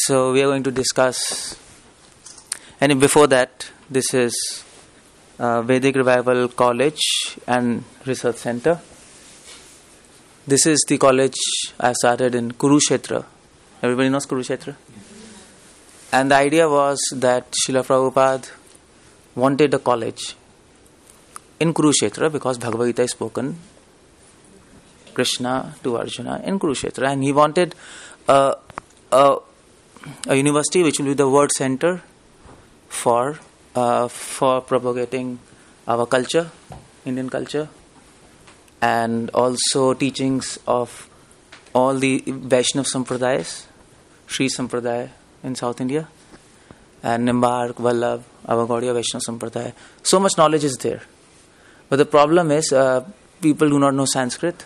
So we are going to discuss, and before that, this is Vedic Revival College and Research Center. This is the college I started in Kurukshetra. Everybody knows Kurukshetra? And the idea was that Srila Prabhupada wanted a college in Kurukshetra because Bhagavad Gita is spoken, Krishna to Arjuna in Kurukshetra, and he wanted a university which will be the word center for propagating our culture, Indian culture, and also teachings of all the Vaishnav Sampradayas, Sri Sampradaya in South India, and Nimbark, Vallabh, our Gaudiya Vaishnav Sampradaya. So much knowledge is there. But the problem is people do not know Sanskrit,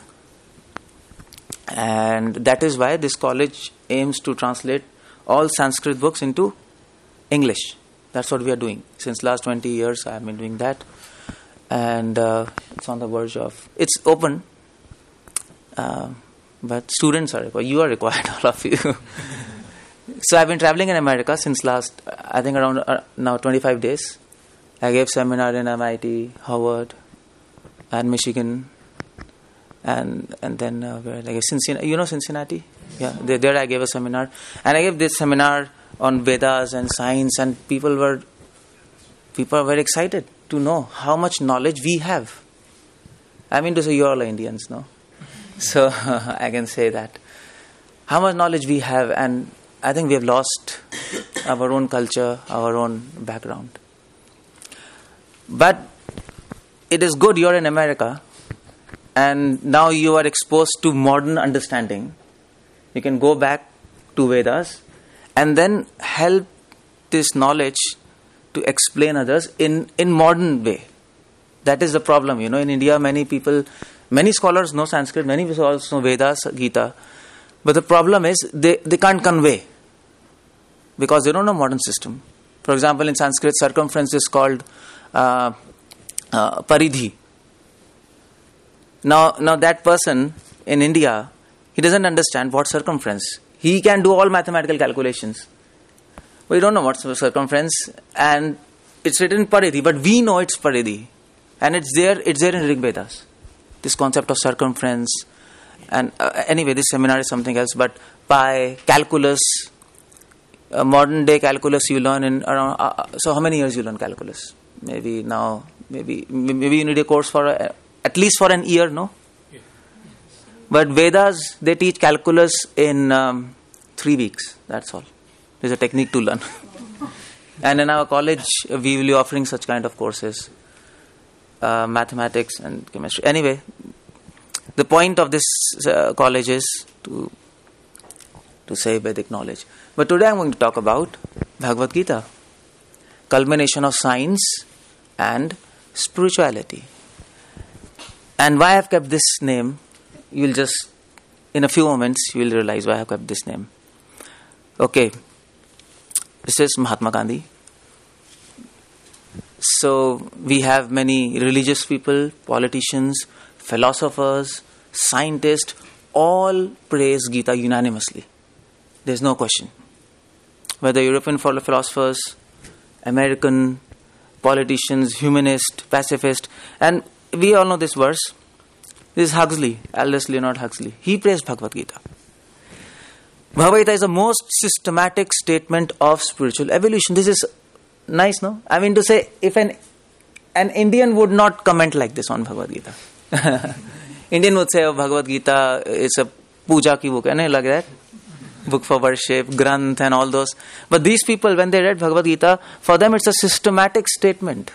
and that is why this college aims to translate all Sanskrit books into English. That's what we are doing. Since last 20 years I have been doing that, and it's on the verge of, it's open, but students are required. You are required, all of you. So I've been traveling in America since last, I think around now 25 days. I gave seminar in MIT, Howard, and Michigan, and then where, like Cincinnati. You know Cincinnati? Yeah, there I gave a seminar, and I gave this seminar on Vedas and science, and people were very excited to know how much knowledge we have. I mean to say, you all are Indians, no? So I can say that how much knowledge we have, and I think we have lost our own culture, our own background. But it is good you're in America, and now you are exposed to modern understanding. You can go back to Vedas and then help this knowledge to explain others in modern way. That is the problem. In India, many scholars know Sanskrit, many scholars know Vedas, Gita. But the problem is they can't convey because they don't know modern system. For example, in Sanskrit, circumference is called paridhi. Now that person in India, he doesn't understand what circumference. He can do all mathematical calculations. We don't know what's circumference, and it's written paridhi, but we know it's paridhi, and it's there in Rig Vedas. This concept of circumference, and anyway, this seminar is something else. But pi, calculus, modern day calculus you learn in around. So how many years you learn calculus? Maybe you need a course for at least for an year, no? Yeah. But Vedas, they teach calculus in 3 weeks. That's all. There's a technique to learn. And in our college, we will be offering such kind of courses, mathematics and chemistry. Anyway, the point of this college is to say Vedic knowledge. But today I'm going to talk about Bhagavad Gita, culmination of science and spirituality. And why I've kept this name, you'll just, in a few moments, you will realize why I've kept this name. Okay, this is Mahatma Gandhi. So we have many religious people, politicians, philosophers, scientists, all praise Gita unanimously. There's no question. Whether European philosophers, American politicians, humanists, pacifists, and we all know this verse. This is Huxley, Aldous Leonard Huxley. He praised Bhagavad Gita. Bhagavad Gita is the most systematic statement of spiritual evolution. This is nice, no? I mean to say, if an Indian would not comment like this on Bhagavad Gita. Indian would say, Bhagavad Gita is a puja ki book, like that. Book for worship, Granth and all those. But these people, when they read Bhagavad Gita, for them it's a systematic statement.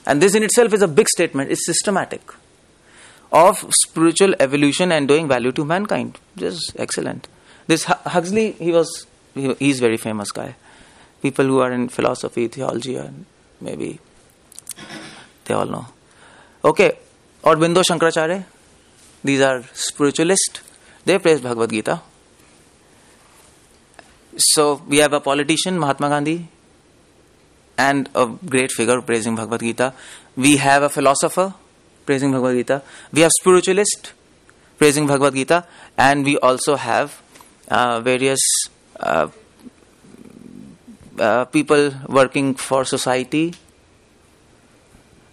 And this in itself is a big statement. It's systematic. Of spiritual evolution and doing value to mankind. Just excellent. This Huxley, he's a very famous guy. People who are in philosophy, theology, and maybe they all know. Okay. Aurobindo, Shankaracharya, these are spiritualists. They praise Bhagavad Gita. So we have a politician, Mahatma Gandhi, and a great figure praising Bhagavad Gita. We have a philosopher praising Bhagavad Gita. We have spiritualist praising Bhagavad Gita, and we also have various people working for society,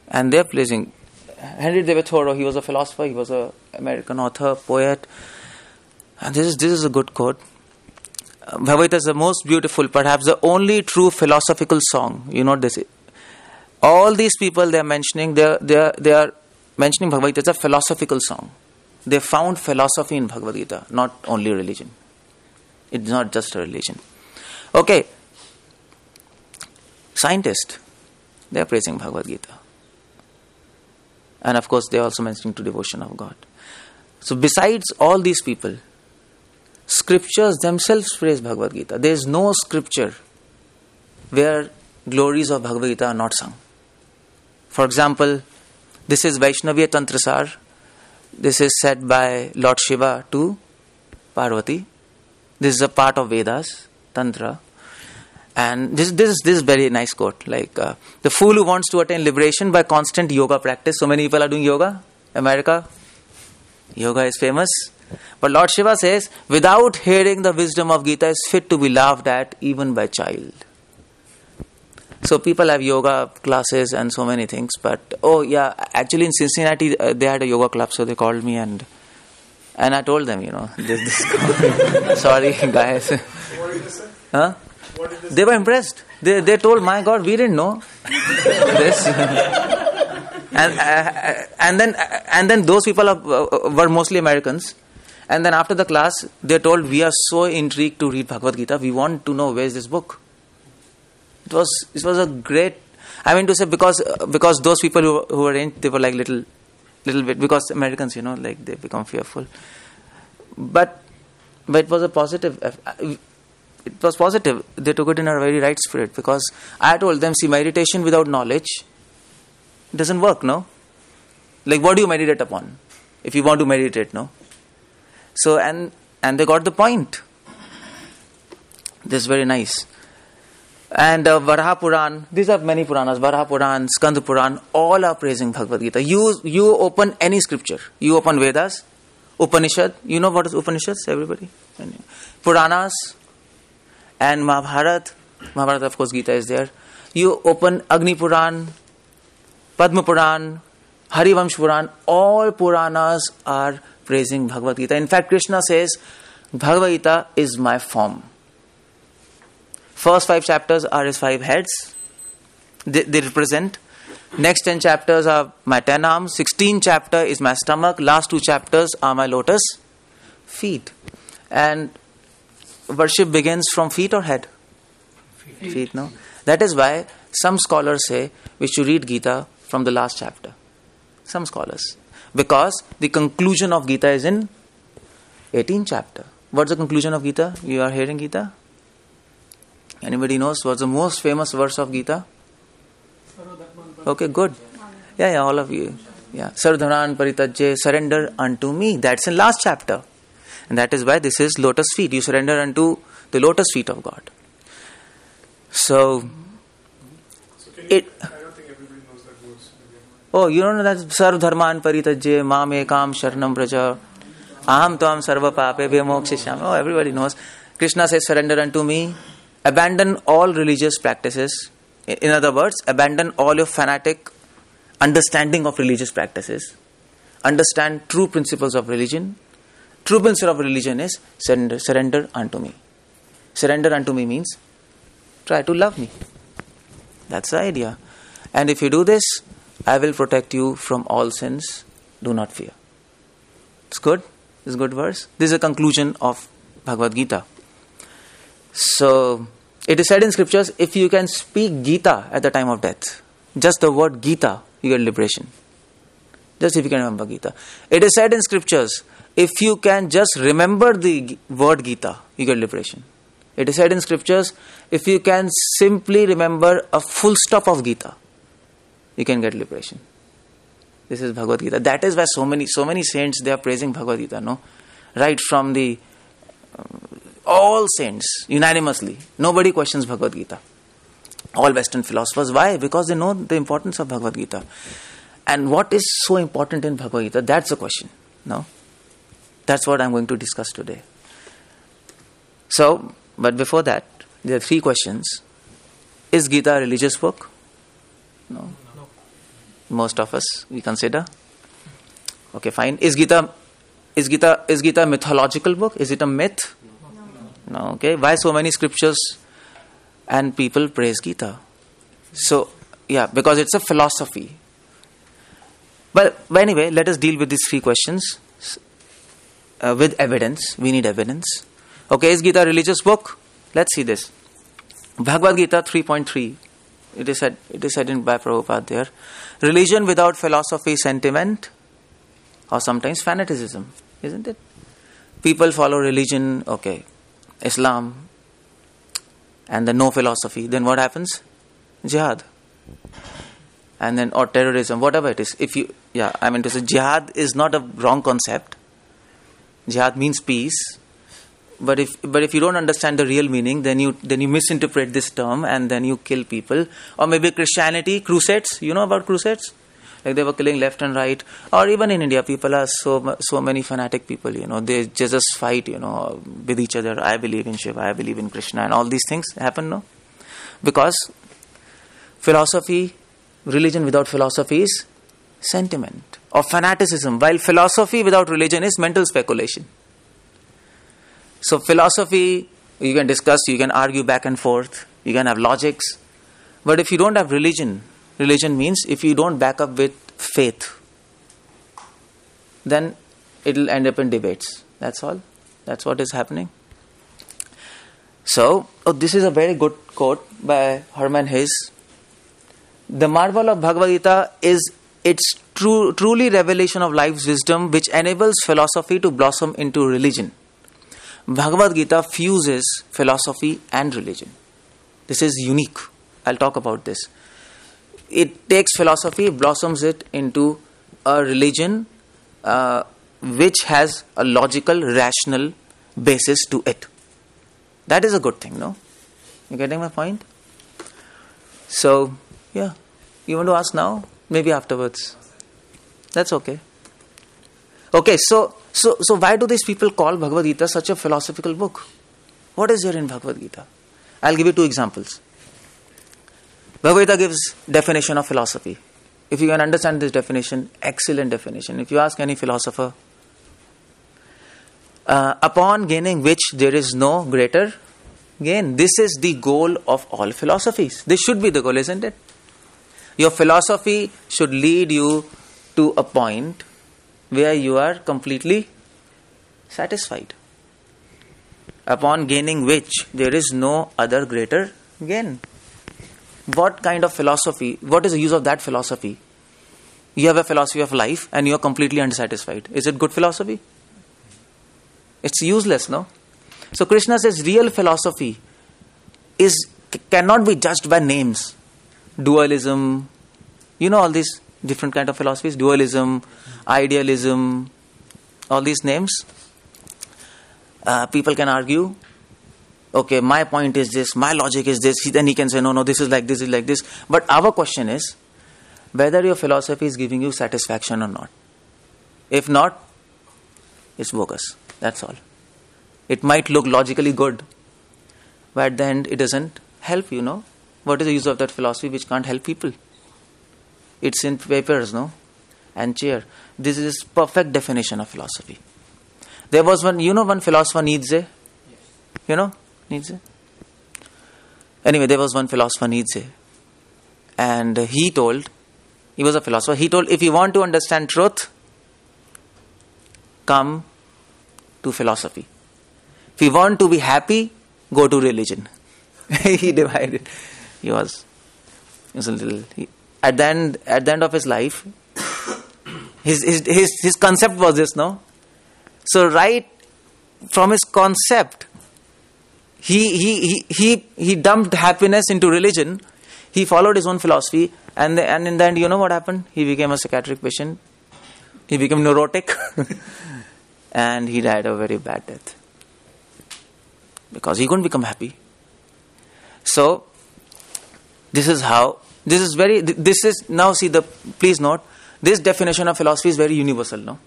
and they're praising. Henry David Thoreau, he was a philosopher, he was an American author, poet. And this is a good quote. Bhagavad Gita is the most beautiful, perhaps the only true philosophical song. You know this. All these people they are mentioning, they are mentioning Bhagavad Gita as a philosophical song. They found philosophy in Bhagavad Gita, not only religion. It's not just a religion. Okay. Scientists, they are praising Bhagavad Gita. And of course, they are also mentioning to devotion of God. So besides all these people, scriptures themselves praise Bhagavad Gita. There is no scripture where glories of Bhagavad Gita are not sung. For example, this is Vaishnaviya Tantrasar. This is said by Lord Shiva to Parvati. This is a part of Vedas, Tantra. And this is very nice quote. Like, the fool who wants to attain liberation by constant yoga practice. So many people are doing yoga. America, yoga is famous. But Lord Shiva says, without hearing the wisdom of Gita is fit to be laughed at even by child. So people have yoga classes and so many things. But, actually in Cincinnati, they had a yoga club. So they called me and I told them, this sorry guys. What did they say? Huh? They were impressed. They told, my God, we didn't know this. and then those people were mostly Americans. And then after the class, they told, we are so intrigued to read Bhagavad Gita. We want to know where is this book. It was a great. I mean to say because those people who were in, they were like little bit, because Americans, like they become fearful. But it was a positive. It was positive. They took it in a very right spirit, because I told them, see, meditation without knowledge doesn't work, no? Like, what do you meditate upon? If you want to meditate, no? So, and they got the point. This is very nice. And Varaha Puran, these are many Puranas, Varaha Puran, Skanda Puran, all are praising Bhagavad Gita. You open any scripture. You open Vedas, Upanishad. You know what is Upanishads, everybody? Puranas, and Mahabharata, of course, Gita is there. You open Agni Puran, Padma Puran, Harivamsh Puran, all Puranas are praising Bhagavad Gita. In fact, Krishna says, Bhagavad Gita is my form. First 5 chapters are his 5 heads. They represent. Next 10 chapters are my 10 arms. 16th chapter is my stomach. Last 2 chapters are my lotus feet. And worship begins from feet or head? Feet, no? That is why some scholars say we should read Gita from the last chapter. Some scholars. Because the conclusion of Gita is in 18th chapter. What's the conclusion of Gita? You are hearing Gita? Anybody knows what's the most famous verse of Gita? Okay, good. Yeah, all of you. Yeah. Sarvadharman Paritajya, surrender unto me. That's in last chapter. And that is why this is lotus feet. You surrender unto the lotus feet of God. So I don't think everybody knows that verse. Oh, you don't know that? Sarvadharman Paritajya, Mam Ekam Sharanam Braja, Aham Tvam Sarva Pape Vimokshisham. Oh, everybody knows. Krishna says, surrender unto me. Abandon all religious practices. In other words, abandon all your fanatic understanding of religious practices. Understand true principles of religion. True principle of religion is surrender unto me. Surrender unto me means try to love me. That's the idea. And if you do this, I will protect you from all sins. Do not fear. It's good. It's a good verse. This is a conclusion of Bhagavad Gita. So, it is said in scriptures, if you can speak Gita at the time of death, just the word Gita, you get liberation. Just if you can remember Gita. It is said in scriptures, if you can just remember the word Gita, you get liberation. It is said in scriptures, if you can simply remember a full stop of Gita, you can get liberation. This is Bhagavad Gita. That is why so many saints, they are praising Bhagavad Gita, no? Right from the all saints, unanimously. Nobody questions Bhagavad Gita. All Western philosophers. Why? Because they know the importance of Bhagavad Gita. And what is so important in Bhagavad Gita? That's the question. No? That's what I'm going to discuss today. So, but before that, there are 3 questions. Is Gita a religious book? No. Most of us, we consider. Okay, fine. Is Gita a mythological book? Is it a myth? No. Okay. Why so many scriptures and people praise Gita? So, yeah, because it's a philosophy. But anyway, let us deal with these three questions with evidence. We need evidence. Okay, is Gita a religious book? Let's see this. Bhagavad Gita 3.3. It is said by Prabhupada there. Religion without philosophy, sentiment, or sometimes fanaticism, isn't it? People follow religion, okay, Islam, and then no philosophy. Then what happens? Jihad. And then, or terrorism, whatever it is. To say jihad is not a wrong concept. Jihad means peace. But if you don't understand the real meaning, then you misinterpret this term and then you kill people. Or maybe Christianity, crusades. You know about crusades? Like they were killing left and right. Or even in India, people are so many fanatic people. They just fight. With each other. I believe in Shiva. I believe in Krishna, and all these things happen. No, because religion without philosophy is sentiment or fanaticism, while philosophy without religion is mental speculation. So philosophy, you can discuss, you can argue back and forth, you can have logics. But if you don't have religion means if you don't back up with faith, then it will end up in debates. That's all. That's what is happening. So, this is a very good quote by Hermann Hesse. The marvel of Bhagavad Gita is its truly revelation of life's wisdom, which enables philosophy to blossom into religion. Bhagavad Gita fuses philosophy and religion. This is unique. I'll talk about this. It takes philosophy, blossoms it into a religion which has a logical, rational basis to it. That is a good thing, no? You getting my point? So, yeah. You want to ask now? Maybe afterwards. That's okay. Okay, so why do these people call Bhagavad Gita such a philosophical book? What is there in Bhagavad Gita? I'll give you two examples. Bhagavad Gita gives definition of philosophy. If you can understand this definition, excellent definition. If you ask any philosopher, upon gaining which there is no greater gain. This is the goal of all philosophies. This should be the goal, isn't it? Your philosophy should lead you to a point where you are completely satisfied. Upon gaining which there is no other greater gain. What kind of philosophy? What is the use of that philosophy? You have a philosophy of life and you are completely unsatisfied. Is it good philosophy? It's useless, no? So Krishna says real philosophy cannot be judged by names. Dualism, all these different kind of philosophies. Dualism, idealism, all these names. People can argue, okay, my point is this, my logic is this. Then he can say, no, this is like this, is like this. But our question is, whether your philosophy is giving you satisfaction or not. If not, it's bogus. That's all. It might look logically good, but at the end it doesn't help, What is the use of that philosophy which can't help people? It's in papers, and chair. This is perfect definition of philosophy. There was one philosopher, Nietzsche. Nietzsche? Anyway, there was one philosopher, Nietzsche. And he was a philosopher, he told, if you want to understand truth, come to philosophy. If you want to be happy, go to religion. He divided. He was a little. At the end of his life, his concept was this, no? So right from his concept, he dumped happiness into religion. He followed his own philosophy, and in the end, you know what happened? He became a psychiatric patient. He became neurotic, and he died a very bad death because he couldn't become happy. So this is now see please note, this definition of philosophy is very universal, no?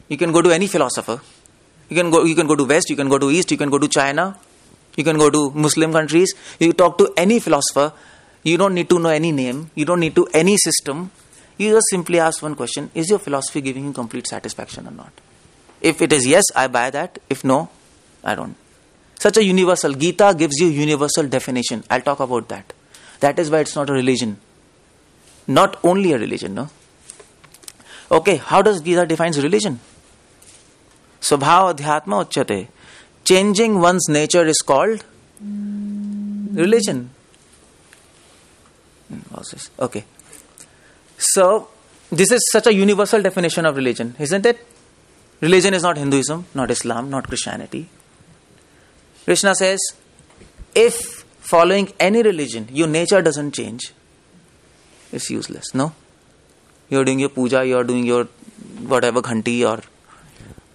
You can go to any philosopher. You can go to West, you can go to East, you can go to China, You can go to Muslim countries. You talk to any philosopher. You don't need to know any name. You don't need to any system. You just simply ask one question. Is your philosophy giving you complete satisfaction or not? If it is yes, I buy that. If no, I don't. Such a universal. Gita gives you universal definition. I'll talk about that. That is why it's not a religion. Not only a religion, no? Okay, how does Gita defines religion? Svabhava adhyatma uchyate. Changing one's nature is called religion. What's this? Okay. So, this is such a universal definition of religion, isn't it? Religion is not Hinduism, not Islam, not Christianity. Krishna says, if following any religion, your nature doesn't change, it's useless, no? You're doing your puja, you're doing your whatever ghanti,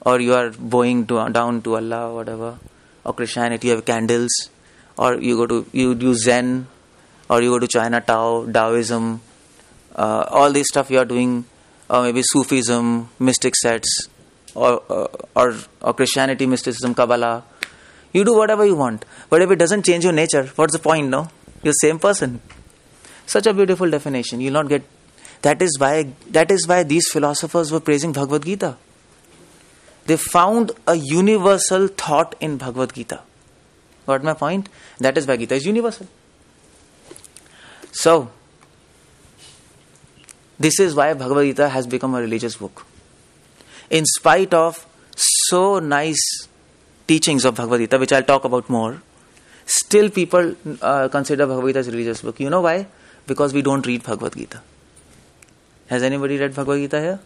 or you are bowing down to Allah, whatever, or Christianity, you have candles, or you do Zen, or you go to China Taoism, all this stuff you are doing, or maybe Sufism, mystic sets, or Christianity, mysticism, Kabbalah. You do whatever you want, but if it doesn't change your nature, what's the point, no? You're the same person. Such a beautiful definition. You'll not get. That is why these philosophers were praising Bhagavad Gita. They found a universal thought in Bhagavad Gita. Got my point? That is why Gita is universal. So, this is why Bhagavad Gita has become a religious book. In spite of so nice teachings of Bhagavad Gita, which I'll talk about more, still people consider Bhagavad Gita as a religious book. You know why? Because we don't read Bhagavad Gita. Has anybody read Bhagavad Gita here?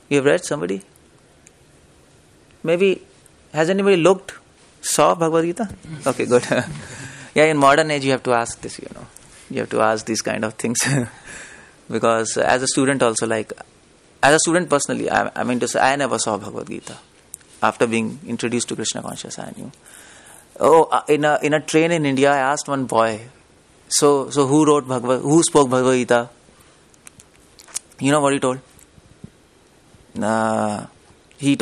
You have read? Somebody? Maybe, has anybody saw Bhagavad Gita? Okay, good. Yeah, in modern age you have to ask this, You have to ask these kind of things. Because as a student also, as a student personally, I mean to say, I never saw Bhagavad Gita. After being introduced to Krishna Consciousness, I knew. In a train in India, I asked one boy, so who spoke Bhagavad Gita? You know what he told? He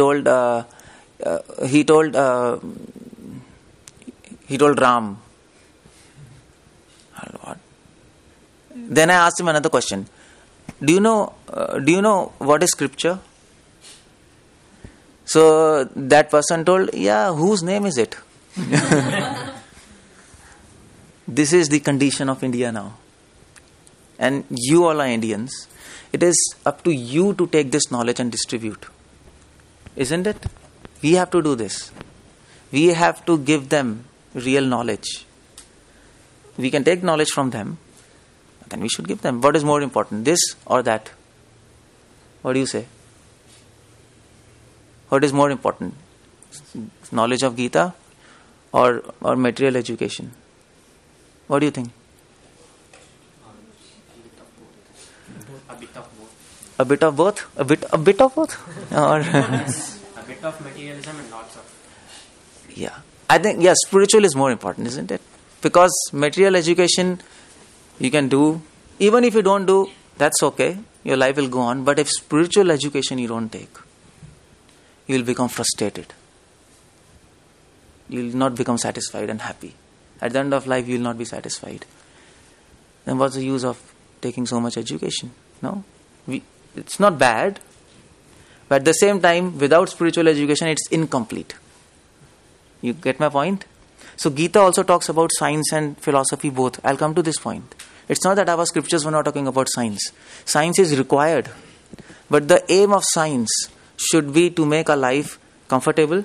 told Ram. What? Then I asked him another question. Do you know what is scripture? So that person told, yeah, whose name is it? This is the condition of India now. And you all are Indians. It is up to you to take this knowledge and distribute. Isn't it? We have to do this. We have to give them real knowledge. We can take knowledge from them, then we should give them. What is more important, this or that? What do you say? What is more important? Knowledge of Gita or material education? What do you think? A bit of both? A bit of both? Or a bit of materialism and lots of... Yeah. I think, spiritual is more important, isn't it? Because material education you can do. Even if you don't do, that's okay. Your life will go on. But if spiritual education you don't take, you will become frustrated. You will not become satisfied and happy. At the end of life, you will not be satisfied. Then what's the use of taking so much education? No? It's not bad. But at the same time, without spiritual education, it's incomplete. You get my point? So Gita also talks about science and philosophy both. I'll come to this point. It's not that our scriptures were not talking about science. Science is required. But the aim of science should be to make our life comfortable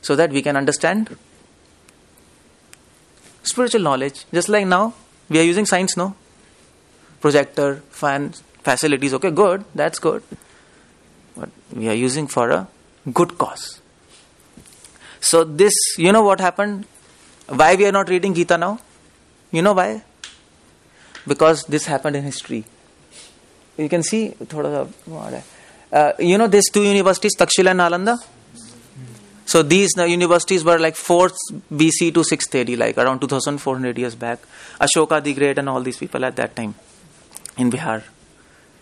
so that we can understand spiritual knowledge. Just like now, we are using science, no? Projector, fan, facilities, okay, good, that's good. But we are using for a good cause. So this, you know what happened? Why we are not reading Gita now? You know why? Because this happened in history. You can see, these two universities, Takshila and Nalanda. So these universities were like 4th BC to 6th AD, like around 2400 years back. Ashoka the Great and all these people at that time in Bihar,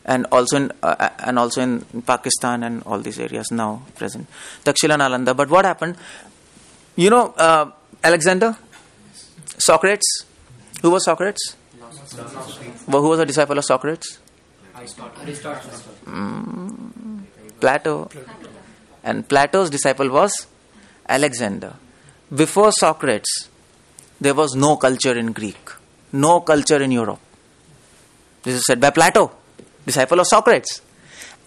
and also in Pakistan and all these areas now present. Takshila and Nalanda. But what happened? You know Alexander? Socrates? Who was Socrates? Who was a disciple of Socrates? Plato. And Plato's disciple was Alexander. Before Socrates, there was no culture in Greek, no culture in Europe. This is said by Plato, disciple of Socrates.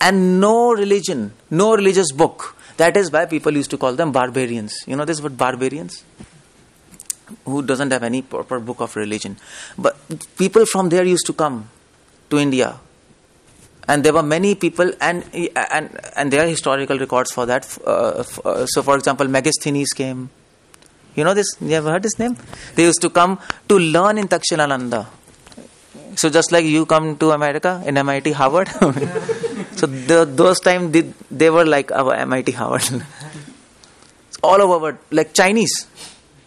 And no religion, no religious book. That is why people used to call them barbarians. You know this word barbarians? Who doesn't have any proper book of religion. But people from there used to come to India. And there were many people, and there are historical records for that. So for example, Megasthenes came. You know this? You ever heard his name? They used to come to learn in Takshilananda. So just like you come to America in MIT Harvard. So those times they were like our MIT Harvard. All over, like Chinese.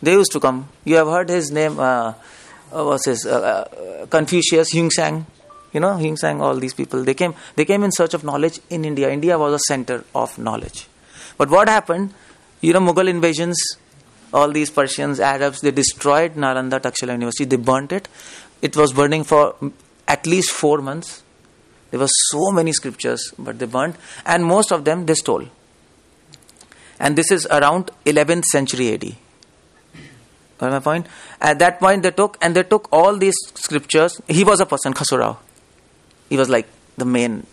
They used to come. You have heard his name, what's his, Confucius, Huingsang. You know, Huingsang, all these people. They came in search of knowledge in India. India was a center of knowledge. But what happened, you know, Mughal invasions, all these Persians, Arabs, they destroyed Nalanda Takshila University. They burnt it. It was burning for at least 4 months. There were so many scriptures, but they burnt. And most of them, they stole. And this is around 11th century AD. Got my point? At that point, they took all these scriptures. He was a person, Khasurao. He was like the main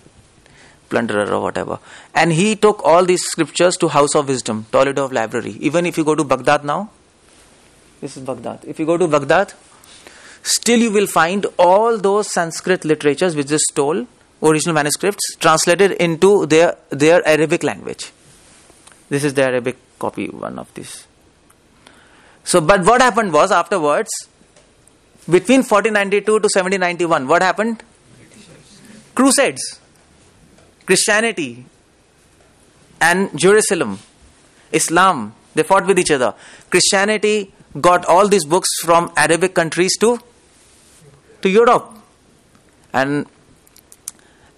plunderer or whatever. And he took all these scriptures to House of Wisdom, Toledo of Library. Even if you go to Baghdad now, this is Baghdad. If you go to Baghdad, still you will find all those Sanskrit literatures which they stole, original manuscripts, translated into their Arabic language. This is the Arabic copy, one of these. So, but what happened was afterwards, between 1492 to 1791, what happened? Crusades, Christianity and Jerusalem, Islam, they fought with each other. Christianity got all these books from Arabic countries to Europe. And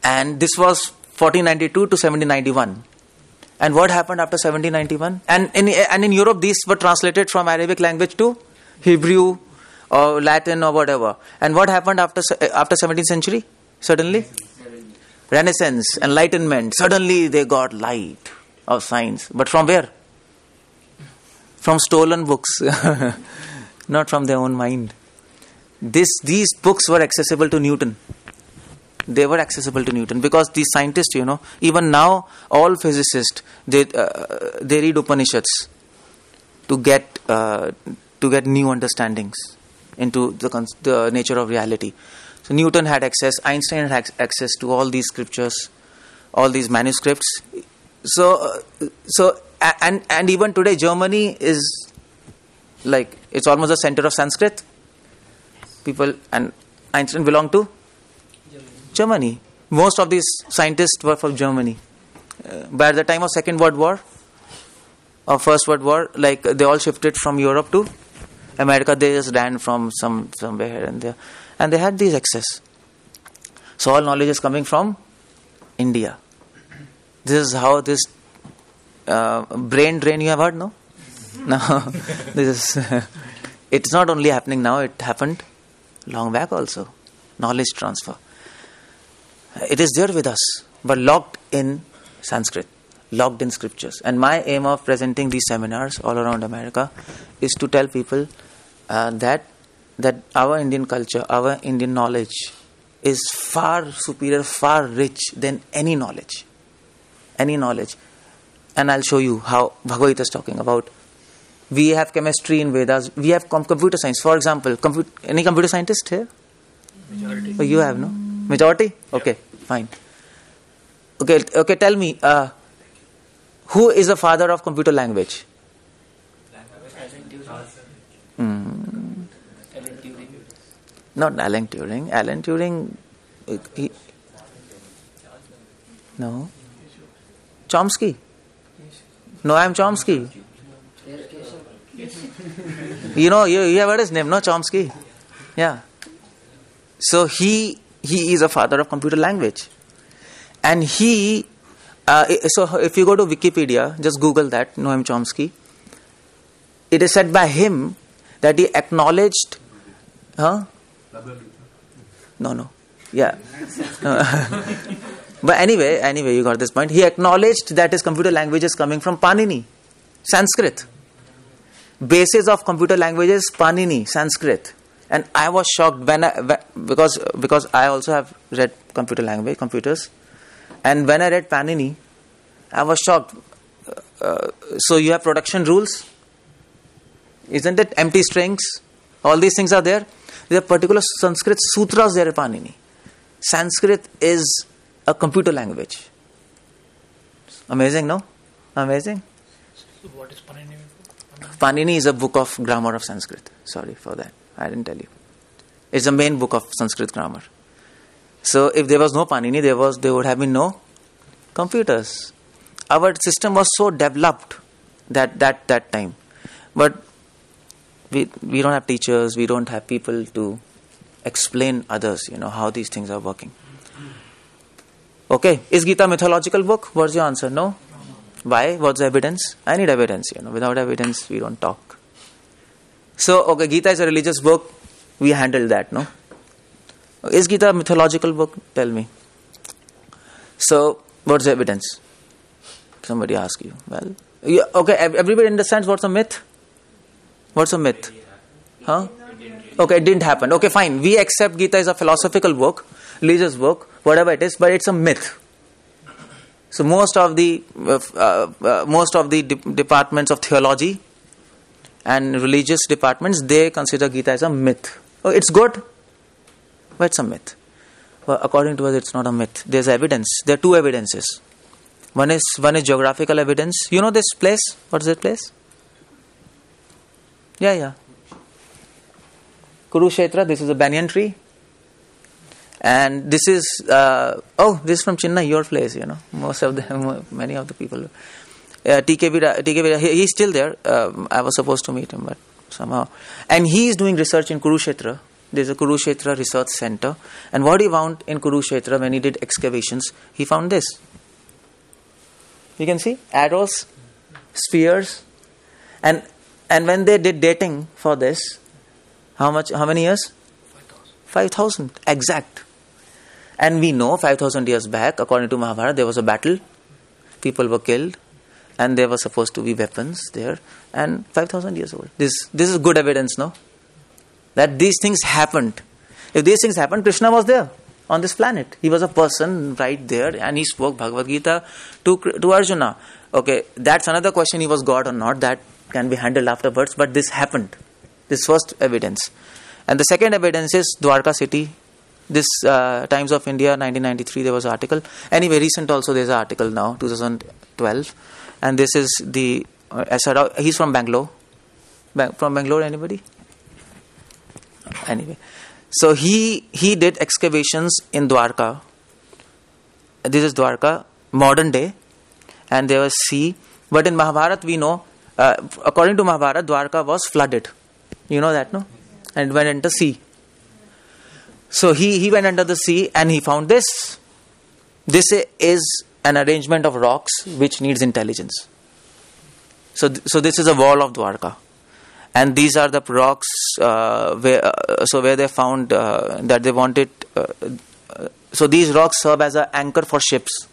this was 1492 to 1791. And what happened after 1791? And in Europe, these were translated from Arabic language to Hebrew or Latin or whatever. And what happened after 17th century? Suddenly? Renaissance, Enlightenment. Suddenly they got light of science. But from where? From stolen books. Not from their own mind. These books were accessible to Newton. They were accessible to Newton because these scientists, you know, even now all physicists they read Upanishads to get new understandings into the nature of reality. So Newton had access, Einstein had access to all these scriptures, all these manuscripts. So and even today Germany is like, it's almost the center of Sanskrit. People, and Einstein belonged to Germany. Most of these scientists were from Germany. By the time of Second World War or First World War, like they all shifted from Europe to America. They just ran from somewhere here and there, and they had these access. So all knowledge is coming from India. This is how this brain drain you have heard, no? No, this is. It's not only happening now; it happened long back also. Knowledge transfer. It is there with us, but locked in Sanskrit, locked in scriptures. And my aim of presenting these seminars all around America is to tell people that our Indian culture, our Indian knowledge is far superior, far rich than any knowledge. Any knowledge. And I'll show you how Bhagavad is talking about. We have chemistry in Vedas. We have computer science. For example, any computer scientist here? Majority. Oh, you have, no? Majority? Okay, fine. Okay, tell me, who is the father of computer language? Not Alan Turing. Alan Turing, no. Chomsky. Noam Chomsky. You know, you have heard his name, no? Chomsky. Yeah. So he is a father of computer language. And so if you go to Wikipedia, just Google that, Noam Chomsky. it is said by him that he acknowledged, huh? No. Yeah. But anyway, you got this point. He acknowledged that his computer language is coming from Panini, Sanskrit. Basis of computer language is Panini, Sanskrit. And I was shocked because I also have read computers. And when I read Panini, I was shocked. So you have production rules, isn't it? Empty strings, all these things are there. There are particular Sanskrit sutras there in Panini. Sanskrit is a computer language. Amazing, no? Amazing. So what is Panini? Panini is a book of grammar of Sanskrit. Sorry for that. I didn't tell you. It's the main book of Sanskrit grammar. So if there was no Panini, there would have been no computers. Our system was so developed that time. But we don't have teachers, we don't have people to explain others, how these things are working. Okay, is Gita a mythological book? What's your answer? No? Why? What's the evidence? I need evidence, Without evidence, we don't talk. So, okay, Gita is a religious book. We handled that, no? Is Gita a mythological book? Tell me. So, what's the evidence? Somebody ask you. Well, okay, everybody understands what's a myth? What's a myth? Huh? Okay, it didn't happen. Okay, fine. We accept Gita is a philosophical book, religious book, whatever it is, but it's a myth. So most of the departments of theology and religious departments, they consider Gita as a myth. Oh, it's good, but it's a myth. Well, according to us, it's not a myth. There's evidence. There are two evidences. One is geographical evidence. You know this place? What's that place? Yeah. Kurukshetra. This is a banyan tree. And this is, this is from Chennai, your place, Most of them, many of the people. TK, he's still there. I was supposed to meet him, but somehow. And he is doing research in Kurukshetra. There's a Kurukshetra Research Center. And what he found in Kurukshetra when he did excavations, he found this. You can see arrows, spears. And when they did dating for this, how many years? 5,000. Exact. And we know 5,000 years back, according to Mahabharata, there was a battle. People were killed. And there were supposed to be weapons there. And 5,000 years old. This is good evidence, no? That these things happened. If these things happened, Krishna was there on this planet. He was a person right there. And he spoke Bhagavad Gita to Arjuna. Okay, that's another question, he was God or not. That can be handled afterwards. But this happened. This first evidence. And the second evidence is Dwarka city. This Times of India, 1993, there was an article. Anyway, recent also there's an article now, 2012. And this is the he's from Bangalore. From Bangalore, anybody? Anyway. So he did excavations in Dwarka. This is Dwarka, modern day. And there was sea. But in Mahabharata, we know, according to Mahabharata, Dwarka was flooded. You know that, no? And went into sea. So he went under the sea and he found this. This is an arrangement of rocks which needs intelligence. So this is a wall of Dwarka. And these are the rocks where they found that they wanted. So these rocks serve as an anchor for ships.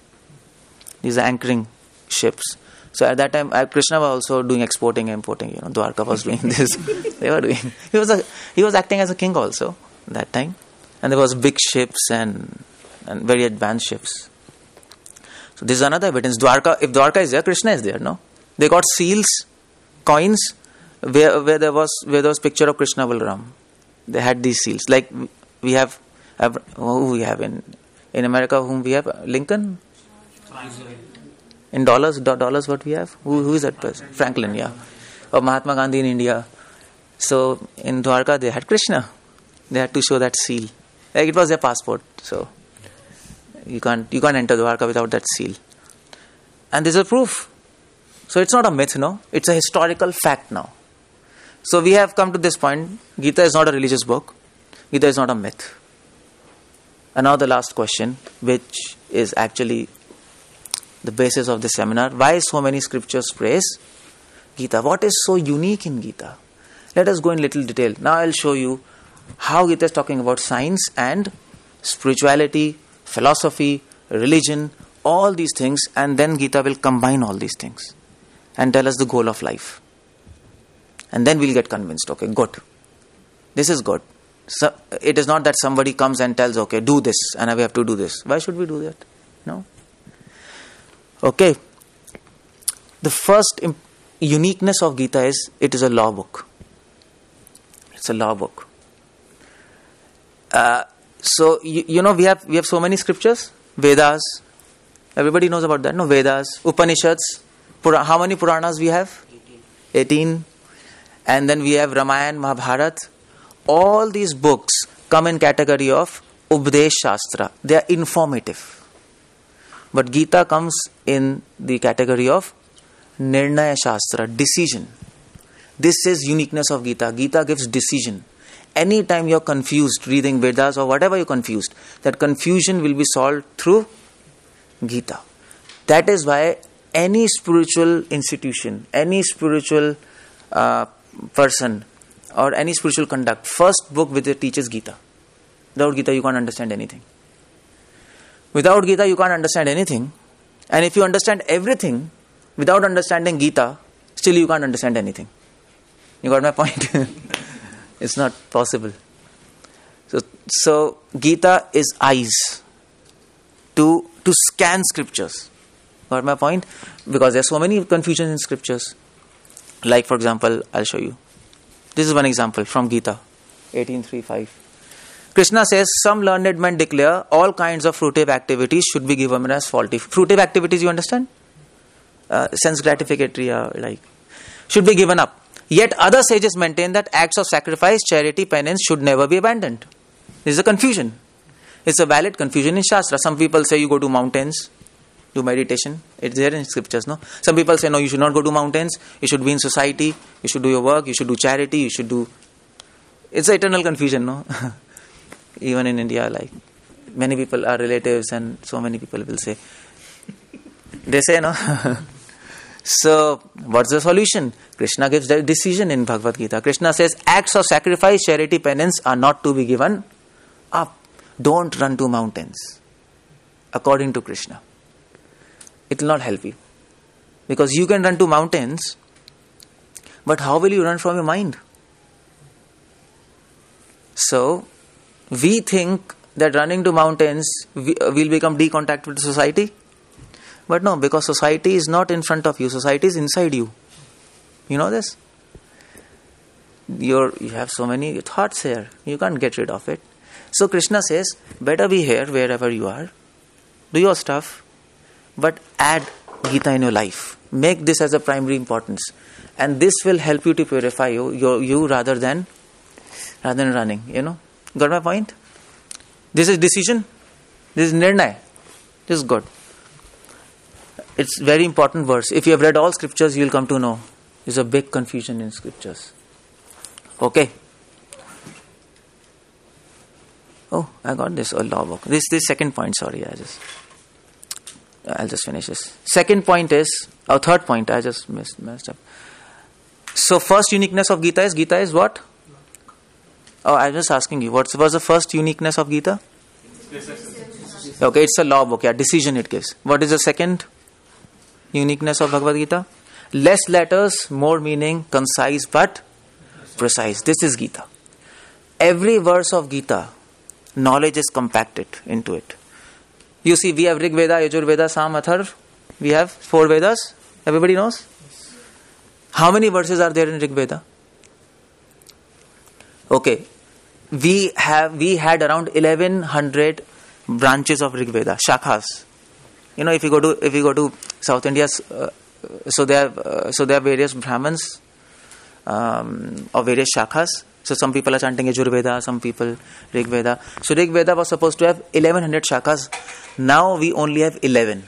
These are anchoring ships. So at that time, Krishna was also doing exporting and importing. Dwarka was doing this. They were doing. He was acting as a king also that time. And there was big ships and very advanced ships. So this is another evidence. If Dwarka is there, Krishna is there, no? They got seals, coins, where there was picture of Krishna Balaram. They had these seals. Like we have in America, whom we have? Lincoln? In dollars what we have? Who is that person? Franklin, yeah. Or Mahatma Gandhi in India. So in Dwarka they had Krishna. They had to show that seal. Like it was their passport. So you can't enter Dwarka without that seal. And this is a proof. So it's not a myth, no? It's a historical fact now. So we have come to this point. Gita is not a religious book. Gita is not a myth. And now the last question, which is actually the basis of this seminar. Why so many scriptures praise Gita? What is so unique in Gita? Let us go in little detail. Now I'll show you how Gita is talking about science and spirituality, philosophy, religion, all these things, and then Gita will combine all these things and tell us the goal of life. And then we'll get convinced, okay, good. This is good. So it is not that somebody comes and tells, okay, do this, and we have to do this. Why should we do that? No. Okay. The first uniqueness of Gita is, it is a law book. It's a law book. So you know we have so many scriptures, Vedas. Everybody knows about that, no? Vedas, Upanishads. How many Puranas we have? 18. And then we have Ramayana, Mahabharata. All these books come in category of Updesh Shastra. They are informative. But Gita comes in the category of Nirnaya Shastra, decision. This is uniqueness of Gita. Gita gives decision. Anytime you're confused reading Vedas or whatever you're confused, that confusion will be solved through Gita. That is why any spiritual institution, any spiritual person or any spiritual conduct, first book which it teaches Gita. Without Gita you can't understand anything. Without Gita you can't understand anything. And if you understand everything without understanding Gita, still you can't understand anything. You got my point? It's not possible. So Gita is eyes to scan scriptures. Got my point? Because there are so many confusions in scriptures. Like for example, I'll show you. This is one example from Gita 18.3.5. Krishna says, some learned men declare all kinds of fruitive activities should be given as faulty. Fruitive activities, you understand? Sense gratificatory, should be given up. Yet other sages maintain that acts of sacrifice, charity, penance should never be abandoned. This is a confusion. It's a valid confusion in Shastra. Some people say you go to mountains, do meditation. It's there in scriptures, no? Some people say no, you should not go to mountains. You should be in society. You should do your work. You should do charity. You should do... It's an eternal confusion, no? Even in India, many people are relatives and so many people will say. They say, no? So, what's the solution? Krishna gives the decision in Bhagavad Gita. Krishna says, acts of sacrifice, charity, penance are not to be given up. Don't run to mountains. According to Krishna. It will not help you. Because you can run to mountains, but how will you run from your mind? So, we think that running to mountains, will become decontact with society. But no, because society is not in front of you. Society is inside you. You know this? You have so many thoughts here. You can't get rid of it. So Krishna says, better be here wherever you are. Do your stuff. But add Gita in your life. Make this as a primary importance. And this will help you to purify you rather than running. You know? Got my point? This is decision. This is nirnaya. This is good. It's very important verse. If you have read all scriptures, you will come to know. There's a big confusion in scriptures. Okay. Oh, I got this. Law book. This second point. Sorry, I'll just finish this. Second point is, third point. I just messed up. So first uniqueness of Gita is what? Oh, I'm just asking you. What was the first uniqueness of Gita? Okay, it's a law book. Yeah, decision it gives. What is the second uniqueness of Bhagavad Gita? Less letters, more meaning, concise but precise. This is Gita. Every verse of Gita, knowledge is compacted into it. You see, we have Rig Veda, Yajur Veda, Sam, Atharv. We have 4 Vedas. Everybody knows? How many verses are there in Rig Veda? Okay. We had around 1100 branches of Rig Veda, shakhas. You know, if you go to South India, so there are various Brahmins of various shakhas. So some people are chanting Yajur Veda, some people Rig Veda. So Rig Veda was supposed to have 1100 shakhas. Now we only have 11.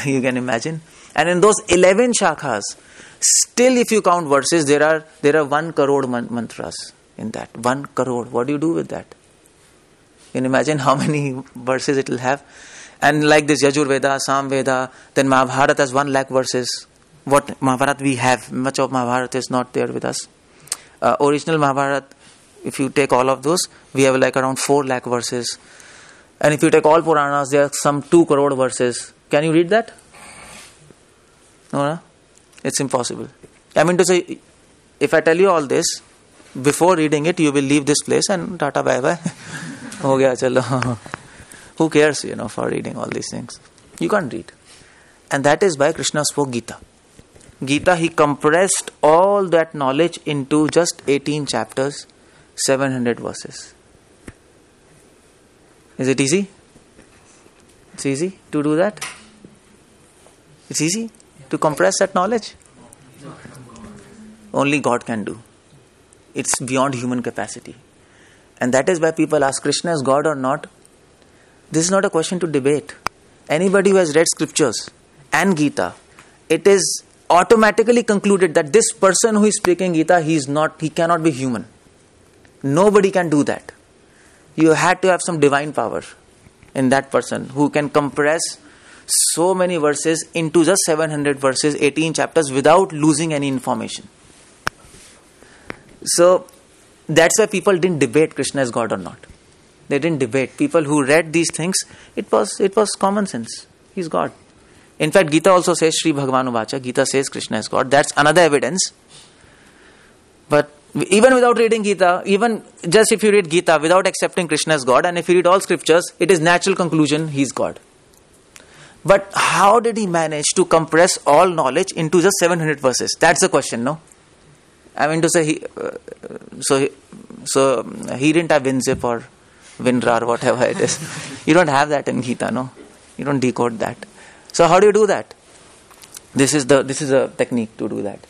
You can imagine. And in those 11 shakhas, still if you count verses, there are 1 crore mantras in that. 1 crore. What do you do with that? You can imagine how many verses it will have. And like this Yajur Veda, Sam Veda, then Mahabharata has 1 lakh verses. what Mahabharata we have. Much of Mahabharata is not there with us. Original Mahabharata, if you take all of those, we have like around 4 lakh verses. And if you take all Puranas, there are some 2 crore verses. Can you read that? No? It's impossible. I mean to say, if I tell you all this, before reading it, you will leave this place and tata bye bye. Ho gaya, chalo. Who cares, for reading all these things? You can't read. And that is why Krishna spoke Gita. Gita, he compressed all that knowledge into just 18 chapters, 700 verses. Is it easy? It's easy to do that? It's easy to compress that knowledge? Only God can do. It's beyond human capacity. And that is why people ask, Krishna is God or not? This is not a question to debate. Anybody who has read scriptures and Gita, it is automatically concluded that this person who is speaking Gita, he cannot be human. Nobody can do that. You had to have some divine power in that person who can compress so many verses into just 700 verses, 18 chapters without losing any information. So that's why people didn't debate Krishna is God or not. They didn't debate. People who read these things, it was common sense. He's God. In fact, Gita also says Shri Bhagavan Uvacha. Gita says Krishna is God. That's another evidence. But even without reading Gita, even just if you read Gita without accepting Krishna as God, and if you read all scriptures, it is natural conclusion, he's God. But how did he manage to compress all knowledge into just 700 verses? That's the question, no? I mean to say, he didn't have WinZip or WinRAR or whatever it is. You don't have that in Gita, no? You don't decode that. So how do you do that? This is a technique to do that.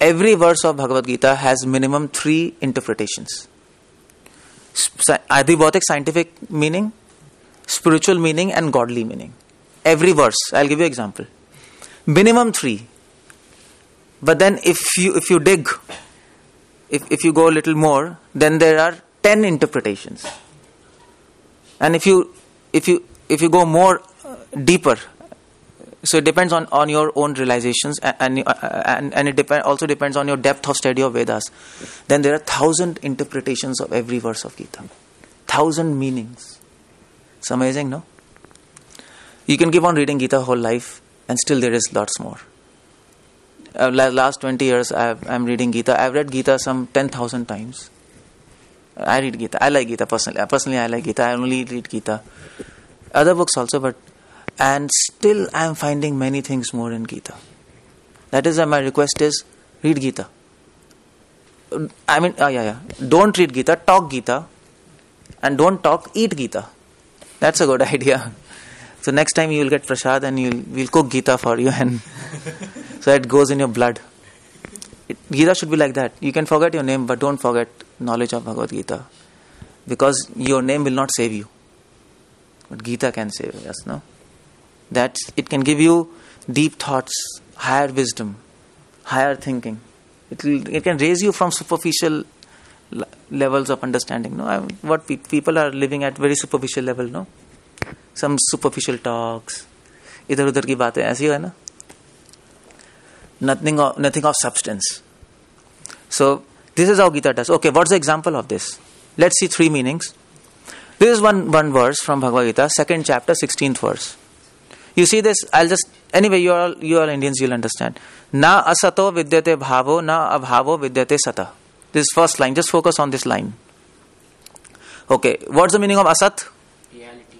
Every verse of Bhagavad Gita has minimum 3 interpretations. Adhibhautik, scientific meaning, spiritual meaning, and godly meaning. Every verse. I'll give you an example. Minimum 3. But then if you dig, if you go a little more, then there are 10 interpretations. And if you go more deeper, so it depends on your own realizations and it also depends on your depth of study of Vedas. Then there are 1,000 interpretations of every verse of Gita. 1,000 meanings. It's amazing, no? You can keep on reading Gita whole life and still there is lots more. Last 20 years I'm reading Gita. I've read Gita some 10,000 times. I read Gita. I like Gita personally. Personally, I like Gita. I only read Gita. Other books also, and still I am finding many things more in Gita. That is why my request is, read Gita. I mean, don't read Gita, talk Gita. And don't talk, eat Gita. That's a good idea. So next time you will get prasad and we'll cook Gita for you, and so it goes in your blood. Gita should be like that. You can forget your name, but don't forget knowledge of Bhagavad Gita. Because your name will not save you. But Gita can save us, no? That it can give you deep thoughts, higher wisdom, higher thinking. It can raise you from superficial levels of understanding. No, what people are living at very superficial level. No, some superficial talks, इधर उधर की बातें ऐसी है ना. Nothing of substance. So this is how Gita does. Okay, what's the example of this? Let's see 3 meanings. This is one verse from Bhagavad Gita, 2nd chapter, 16th verse. You see this? Anyway, you are Indians, you'll understand. Na asato vidyate bhavo, na abhavo vidyate sata. This first line, just focus on this line. Okay, what's the meaning of asat? Reality.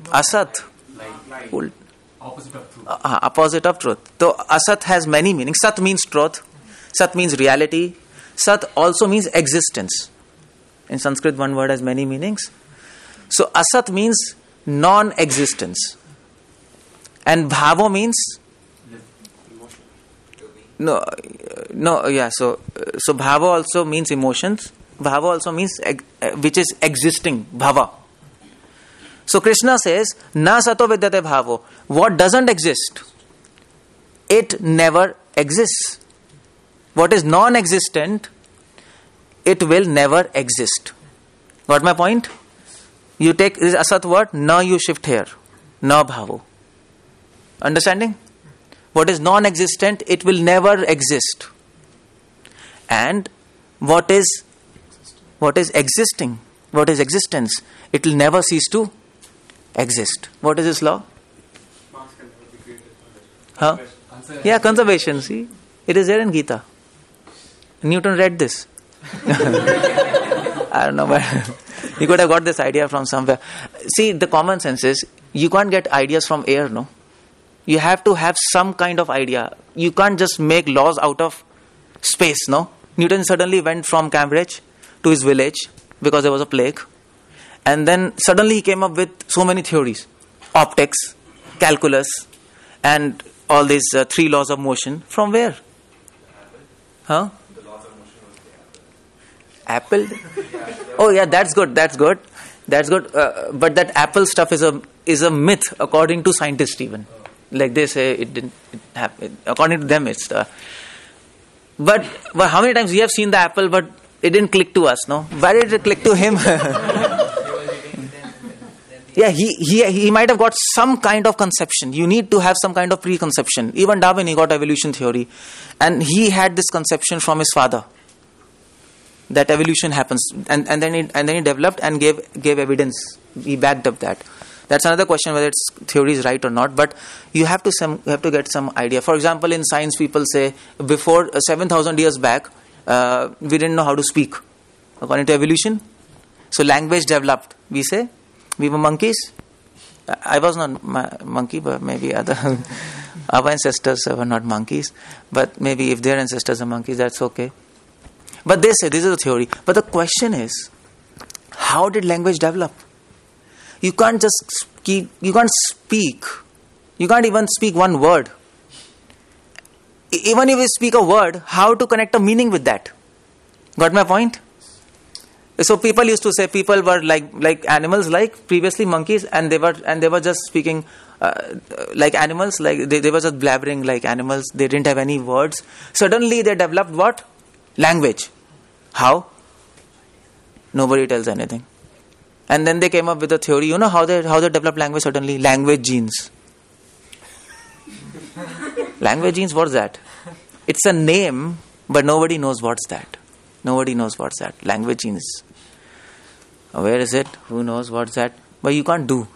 Asat. Light. Opposite of truth. Opposite of truth. So asat has many meanings. Sat means truth. Sat means reality. Sat also means existence. In Sanskrit, one word has many meanings. So asat means non-existence. And bhavo means so bhava also means emotions. Bhava also means which is existing, bhava. So Krishna says, na sato vidyate bhavo. What doesn't exist, it never exists. What is non-existent, it will never exist. Got my point? You take this asat word, na you shift here. Na bhavo. Understanding? What is non-existent, it will never exist. And what is existing, what is existence, it will never cease to exist. What is this law? Mass can never be created. Huh? Yeah, conservation. See, it is there in Gita. Newton read this. I don't know, but he could have got this idea from somewhere. See, the common sense is, you can't get ideas from air, no? You have to have some kind of idea. You can't just make laws out of space, no? Newton suddenly went from Cambridge to his village because there was a plague. And then suddenly he came up with so many theories. Optics, calculus, and all these 3 laws of motion. From where? Huh? The laws of motion was the Apple? Oh yeah, that's good. But that Apple stuff is a myth according to scientists even. Like they say it didn't happen. According to them it's but how many times we have seen the apple but it didn't click to us, no? Why did it click to him? Yeah, he might have got some kind of conception. You need to have some kind of preconception. Even Darwin, he got evolution theory. And he had this conception from his father. That evolution happens. And then he developed and gave evidence. He backed up that. That's another question whether its theory is right or not. But you have to get some idea. For example, in science people say before 7,000 years back, we didn't know how to speak. According to evolution. So language developed. We say we were monkeys. I was not monkey, but maybe our ancestors were not monkeys. But maybe if their ancestors are monkeys, that's okay. But they say this is a theory. But the question is, how did language develop? You can't just speak. You can't even speak one word. Even if you speak a word, how to connect a meaning with that? Got my point? So people used to say people were like animals, like previously monkeys, and they were just speaking like animals, like they were just blabbering like animals. They didn't have any words. Suddenly they developed what? Language. How? Nobody tells anything. And then they came up with a theory. You know how they developed language suddenly? Language genes. Language genes, what's that? It's a name, but nobody knows what's that. Nobody knows what's that. Language genes. Where is it? Who knows what's that? But you can't do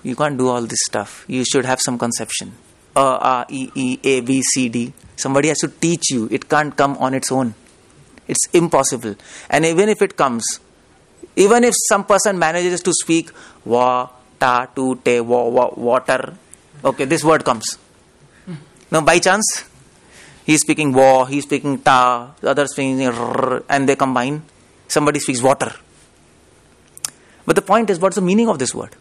all this stuff. You should have some conception. A, E, A, B, C, D. Somebody has to teach you. It can't come on its own. It's impossible. And even if it comes, even if some person manages to speak wa, ta, tu, te, water, okay, this word comes. Now, by chance, he's speaking wa, he's speaking ta, the other speaking rrr, and they combine. Somebody speaks water. But the point is, what's the meaning of this word?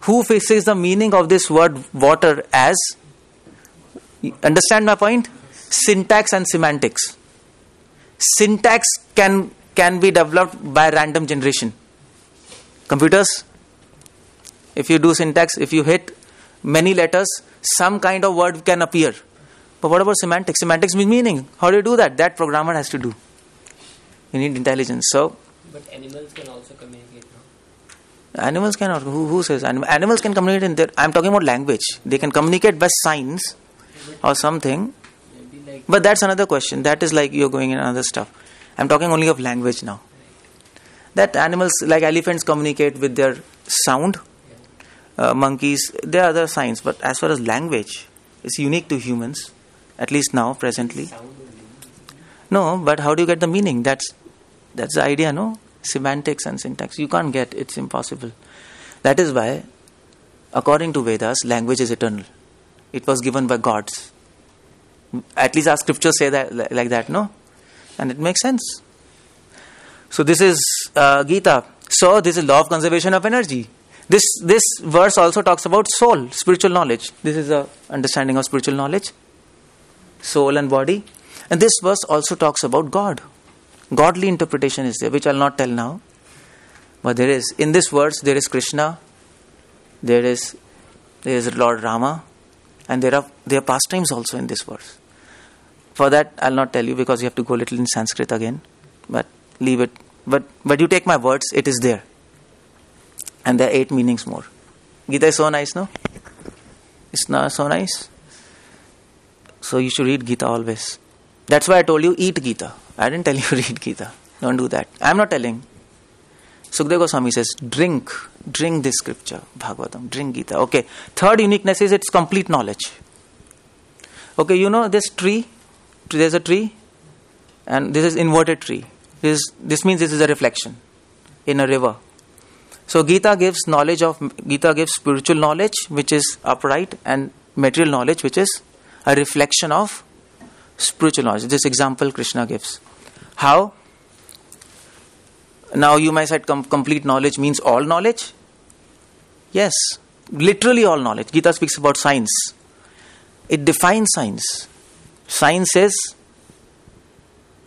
Who fixes the meaning of this word water as? Understand my point? Syntax and semantics. Syntax can be developed by random generation. Computers, if you do syntax, if you hit many letters, some kind of word can appear. But what about semantics? Semantics means meaning. How do you do that? That programmer has to do. You need intelligence. So, but animals can also communicate, no? Animals cannot. Who says animals can communicate in their... I'm talking about language. They can communicate by signs or something. But that's another question. That is like you're going in another stuff. I'm talking only of language now. That animals, like elephants, communicate with their sound. Monkeys, there are other signs. But as far as language, it's unique to humans. At least now, presently. No, but how do you get the meaning? That's the idea, no? Semantics and syntax. You can't get. It's impossible. That is why, according to Vedas, language is eternal. It was given by gods. At least our scriptures say that like that, no? And it makes sense. So this is Gita. So this is law of conservation of energy. This verse also talks about soul, spiritual knowledge. This is a understanding of spiritual knowledge. Soul and body. And this verse also talks about God. Godly interpretation is there, which I'll not tell now. But there is, in this verse, there is Krishna, there is Lord Rama, and there are pastimes also in this verse. For that, I'll not tell you because you have to go a little in Sanskrit again. But leave it. But you take my words, it is there. And there are 8 meanings more. Gita is so nice, no? It's not so nice. So you should read Gita always. That's why I told you eat Gita. I didn't tell you read Gita. Don't do that. I'm not telling. Sukadeva Goswami says, drink this scripture, Bhagavatam, drink Gita. Okay. Third uniqueness is its complete knowledge. Okay, you know this tree? There's a tree, and this is inverted tree. This means this is a reflection in a river. So Gita gives spiritual knowledge, which is upright, and material knowledge, which is a reflection of spiritual knowledge. This example Krishna gives. How? Now you might say complete knowledge means all knowledge. Yes, literally all knowledge. Gita speaks about science. It defines science. Science is,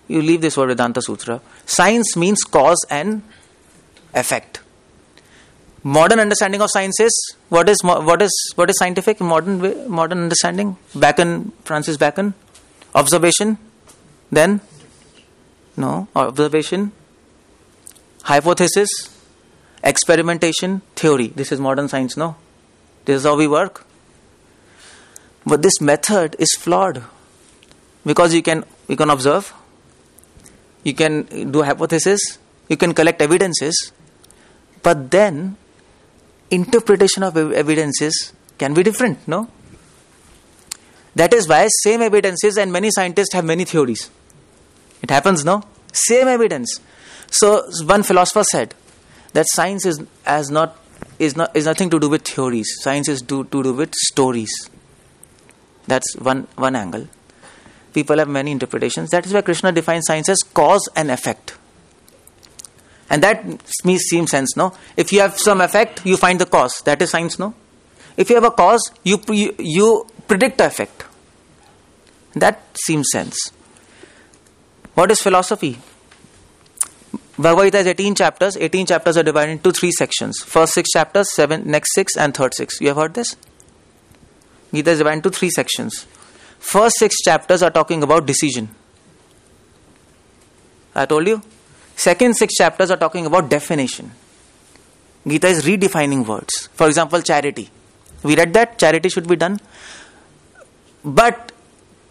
you leave this word Vedanta Sutra. Science means cause and effect. Modern understanding of science is, what is scientific? Modern understanding. Francis Bacon. Observation. Then? No. Observation. Hypothesis. Experimentation. Theory. This is modern science, no? This is how we work. But this method is flawed. Because you can observe. You can do hypothesis. You can collect evidences. But then, interpretation of evidences can be different, no? That is why same evidences and many scientists have many theories. It happens, no? Same evidence. So one philosopher said that science is nothing to do with theories. Science is to do with stories. That's one angle. People have many interpretations. That is why Krishna defines science as cause and effect. And that seems sense, no? If you have some effect, you find the cause. That is science, no? If you have a cause, you predict the effect. That seems sense. What is philosophy? Bhagavad Gita has 18 chapters. 18 chapters are divided into 3 sections. First 6 chapters, next 6, and third 6. You have heard this? Gita is divided into 3 sections. First 6 chapters are talking about decision. I told you. Second 6 chapters are talking about definition. Gita is redefining words. For example, charity. We read that charity should be done. But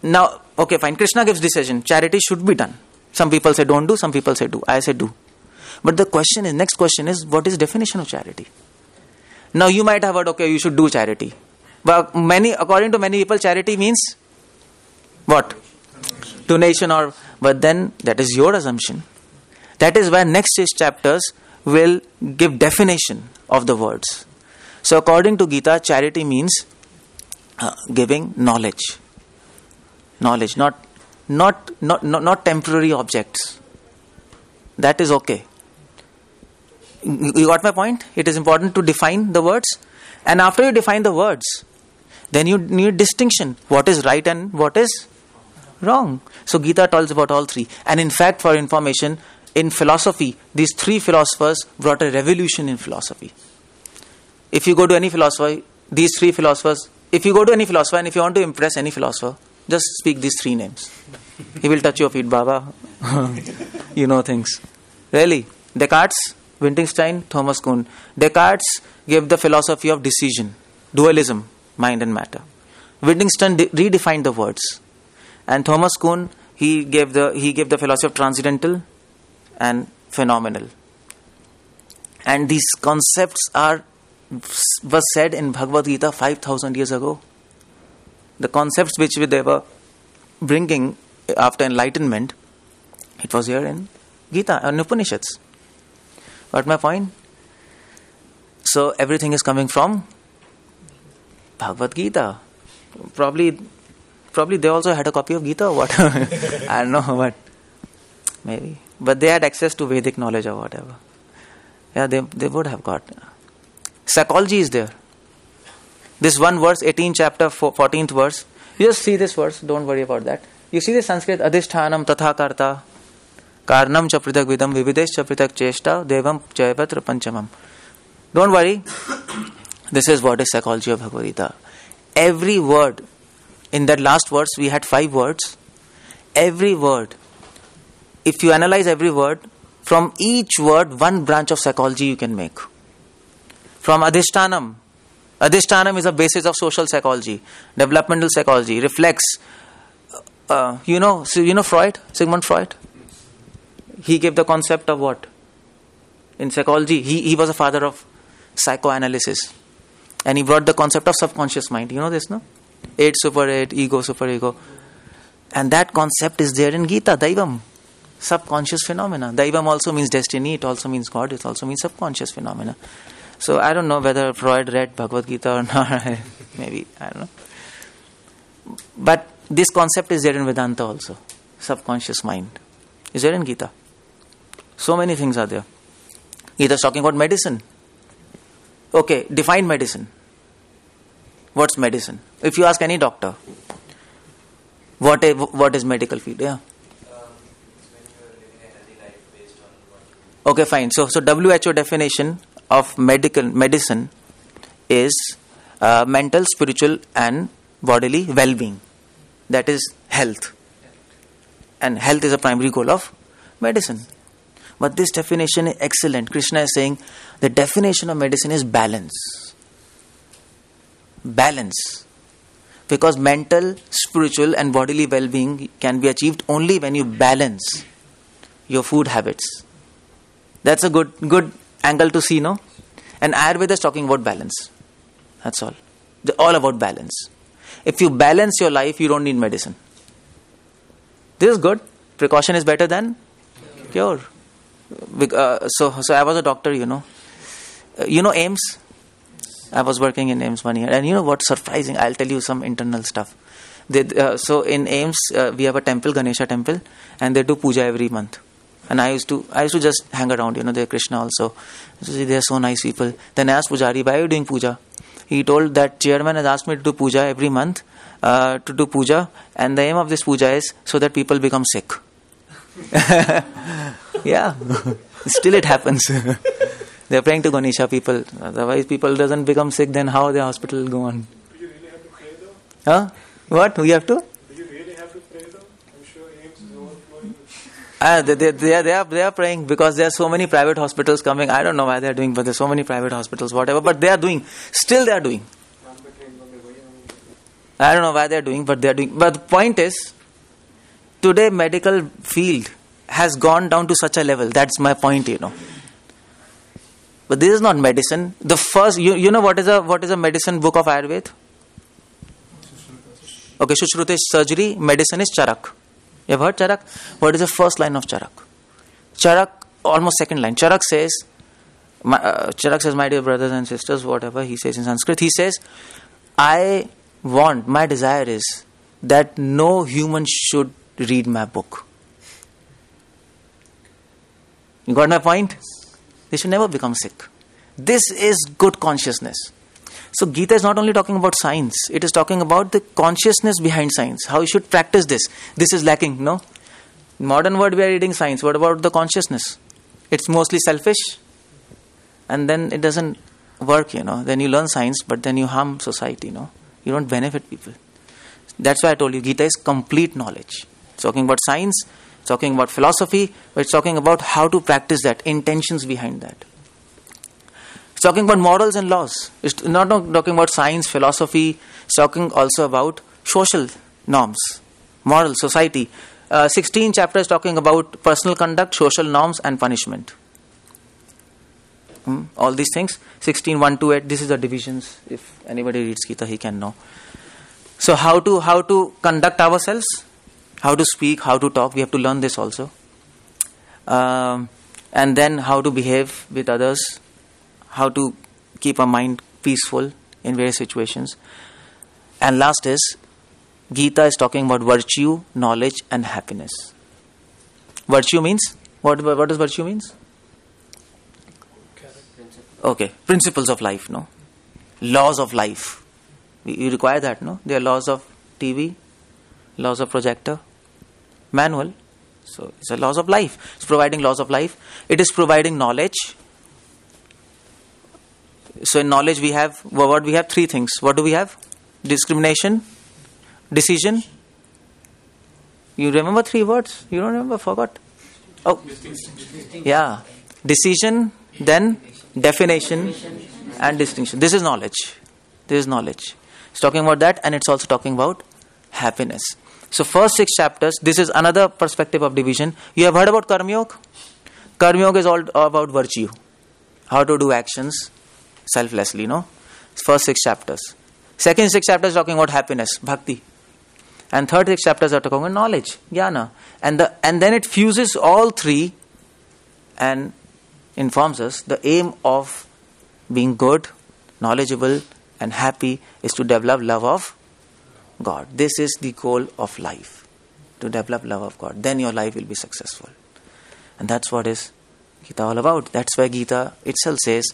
now, okay, fine. Krishna gives decision. Charity should be done. Some people say don't do, some people say do. I say do. But the next question is, what is definition of charity? Now you might have heard, okay, you should do charity. But according to many people, charity means what? Donation but then that is your assumption. That is why next 6 chapters will give definition of the words. So according to Gita, charity means giving knowledge. Knowledge, not temporary objects. That is okay. You got my point? It is important to define the words. And after you define the words, then you need distinction. What is right and what is wrong. So Gita tells about all 3. And in fact, for information, in philosophy, these 3 philosophers brought a revolution in philosophy. If you go to any philosopher, these 3 philosophers, if you go to any philosopher and if you want to impress any philosopher, just speak these 3 names. He will touch your feet, Baba. You know things. Really. Descartes, Wittgenstein, Thomas Kuhn. Descartes gave the philosophy of decision, dualism, mind and matter. Wittgenstein redefined the words. And Thomas Kuhn, he gave the philosophy of transcendental and phenomenal. And these concepts was said in Bhagavad Gita 5,000 years ago. The concepts which they were bringing after enlightenment, it was here in Gita and Upanishads. Got my point? So everything is coming from Bhagavad Gita. Probably they also had a copy of Gita or what? I don't know what. Maybe. But they had access to Vedic knowledge or whatever. Yeah, they would have got. Psychology is there. This one verse, 18th chapter, 14th verse. You just see this verse, don't worry about that. You see the Sanskrit, adhishthanam tatha karta, karnam cha pritak vidam, vividesh cha pritak cheshta, devam jayavatra panchamam. Don't worry. This is what is psychology of Bhagavad Gita. Every word, in that last verse, we had 5 words. Every word, if you analyze every word, from each word, one branch of psychology you can make. From adhishthanam is a basis of social psychology, developmental psychology, reflex, you know Freud, Sigmund Freud? He gave the concept of what? In psychology, he was a father of psychoanalysis. And he brought the concept of subconscious mind. You know this, no? Id, super id, ego, super ego. And that concept is there in Gita, Daivam. Subconscious phenomena. Daivam also means destiny, it also means God, it also means subconscious phenomena. So I don't know whether Freud read Bhagavad Gita or not. Maybe, I don't know. But this concept is there in Vedanta also. Subconscious mind. Is there in Gita. So many things are there. Gita is talking about medicine. Okay, define medicine. What's medicine? If you ask any doctor, what is medical field? Yeah. Okay, fine. So WHO definition of medicine is mental, spiritual and bodily well-being. That is health. And health is a primary goal of medicine. But this definition is excellent. Krishna is saying the definition of medicine is balance. Balance. Because mental, spiritual and bodily well-being can be achieved only when you balance your food habits. That's a good angle to see, no? And Ayurveda is talking about balance. That's all. They're all about balance. If you balance your life, you don't need medicine. This is good. Precaution is better than cure. So I was a doctor, you know. You know AIMS? I was working in AIMS 1 year. And you know what's surprising? I'll tell you some internal stuff. So in AIMS, we have a temple, Ganesha temple, and they do puja every month. And I used to just hang around, you know, they're Krishna also. So they're so nice people. Then I asked Pujari, why are you doing puja? He told that chairman has asked me to do puja every month, and the aim of this puja is so that people become sick. Yeah, still it happens. They're praying to Ganesha people. Otherwise people doesn't become sick, then how the hospital will go on? Do you really have to pray though? Huh? What? We have to? Do you really have to pray though? I'm sure AIMS is overflowing. They are praying because there are so many private hospitals coming. I don't know why they are doing, but there are so many private hospitals, whatever. But they are doing. Still they are doing. I don't know why they are doing, but they are doing. But the point is, today medical field has gone down to such a level. That's my point, you know. But this is not medicine. The first, you know what is a medicine book of Ayurveda? Okay, Shushruta is surgery, medicine is Charak. You have heard Charak? What is the first line of Charak? Charak, almost second line. Charak says, my dear brothers and sisters, whatever he says in Sanskrit, he says, my desire is that no human should read my book. You got my point? They should never become sick. This is good consciousness. So Gita is not only talking about science, it is talking about the consciousness behind science, how you should practice this. This is lacking, no? In modern world we are reading science. What about the consciousness? It's mostly selfish and then it doesn't work, you know. Then you learn science but then you harm society, you know. You don't benefit people. That's why I told you Gita is complete knowledge. It's talking about science, it's talking about philosophy, but it's talking about how to practice that, intentions behind that. It's talking about morals and laws. It's not talking about science, philosophy. It's talking also about social norms, moral, society. 16 chapters talking about personal conduct, social norms and punishment. All these things. 16, 1 to 8. This is the divisions. If anybody reads Gita, he can know. So how to conduct ourselves, how to speak, how to talk. We have to learn this also. And then how to behave with others. How to keep our mind peaceful in various situations. And last is, Gita is talking about virtue, knowledge and happiness. Virtue means? What does virtue means? Okay, principles of life, no? Laws of life. You require that, no? There are laws of TV, laws of projector, manual. So it's a laws of life. It's providing laws of life. It is providing knowledge. So in knowledge we have, what we have? Three things. What do we have? Discrimination, decision. You remember three words? You don't remember? Forgot? Oh, yeah. Decision, then definition and distinction. This is knowledge. This is knowledge. It's talking about that and it's also talking about happiness. So first 6 chapters, this is another perspective of division. You have heard about Karma Yoga? Karma Yoga is all about virtue. How to do actions selflessly, no? First 6 chapters. Second 6 chapters talking about happiness, bhakti. And third 6 chapters are talking about knowledge, jnana. And then it fuses all three and informs us the aim of being good, knowledgeable and happy is to develop love of God. This is the goal of life, to develop love of God. Then your life will be successful. And that's what is Gita all about. That's why Gita itself says,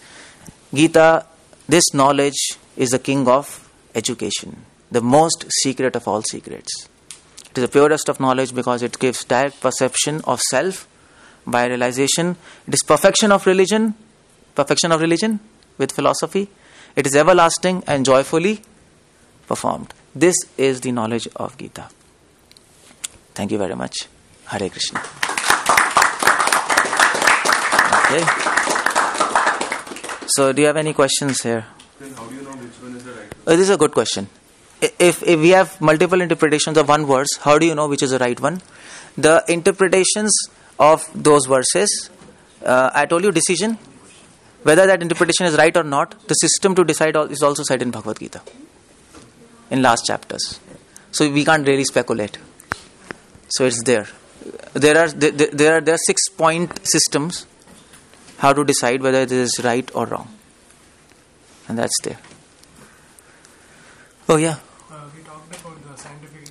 Gita, this knowledge is the king of education, the most secret of all secrets. It is the purest of knowledge because it gives direct perception of self by realization. It is perfection of religion with philosophy. It is everlasting and joyfully performed. This is the knowledge of Gita. Thank you very much. Hare Krishna. Okay. So, do you have any questions here? Then how do you know which one is the right one? This is a good question. If we have multiple interpretations of one verse, how do you know which is the right one? The interpretations of those verses, I told you decision. Whether that interpretation is right or not, the system to decide is also said in Bhagavad Gita, in last chapters. So we can't really speculate. So it's there. There are 6-point systems how to decide whether it is right or wrong, and that's there. Oh yeah. We talked about the scientific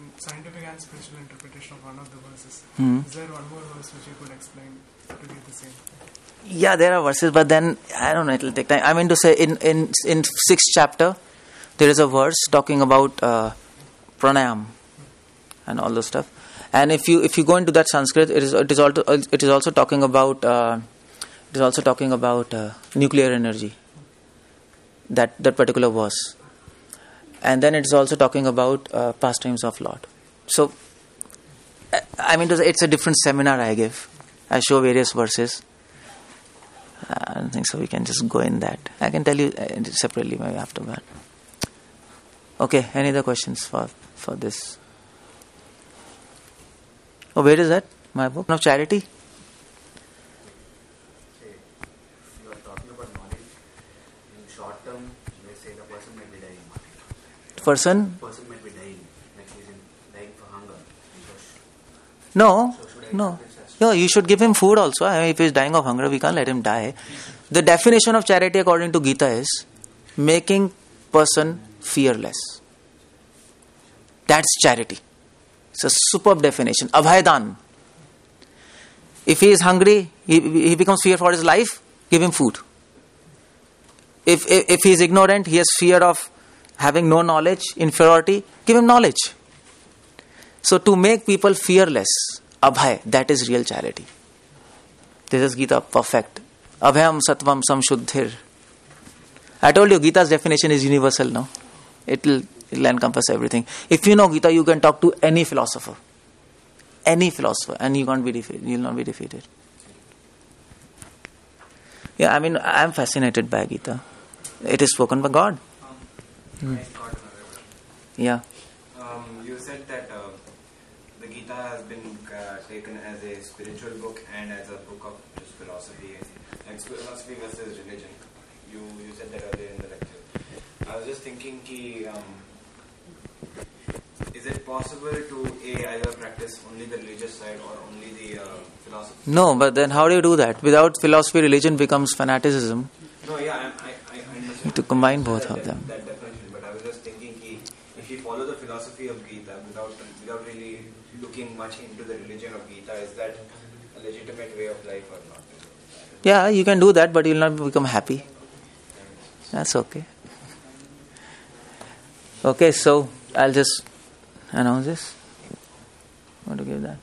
and spiritual interpretation of one of the verses. Is there one more verse which you could explain to get the same? Yeah, there are verses, but then I don't know. It will take time. I mean to say, in 6th chapter, there is a verse talking about pranayam and all those stuff. And if you go into that Sanskrit, it is also talking about nuclear energy. That particular verse, and then it is also talking about pastimes of Lord. So, I mean to say, it's a different seminar I give. I show various verses. I don't think so. We can just go in that. I can tell you separately maybe after that. Okay. Any other questions for this? Oh, where is that? My book of charity. You are talking about knowledge. In short term, you may say the person might be dying. Person Might be dying, like he is dying for hunger. No. No, you should give him food also. I mean, if he is dying of hunger, we can't let him die. The definition of charity according to Gita is making person fearless. That's charity. It's a superb definition. Abhaydan. If he is hungry, he becomes fearful for his life, give him food. If he is ignorant, he has fear of having no knowledge, inferiority, give him knowledge. So to make people fearless, Abhay, that is real charity. This is Gita perfect. Abhayam Sattvam Samshuddhir. I told you Gita's definition is universal, no? It'll encompass everything. If you know Gita, you can talk to any philosopher, and you can't be defeated. You'll not be defeated. Yeah, I mean, I'm fascinated by Gita. It is spoken by God. Yeah. You said that the Gita has been taken as a spiritual book and as a book of just philosophy, like philosophy versus religion. You said that earlier in the lecture. I was just thinking, is it possible to either practice only the religious side or only the philosophy? No, but then how do you do that? Without philosophy, religion becomes fanaticism. No, yeah, I understand. To combine both of them. That definition, but I was just thinking, if you follow the philosophy of Gita without really looking much into the religion of Gita, is that a legitimate way of life or not? Yeah, you can do that, but you'll not become happy. That's okay. Okay, so I'll just announce this. I want to give that.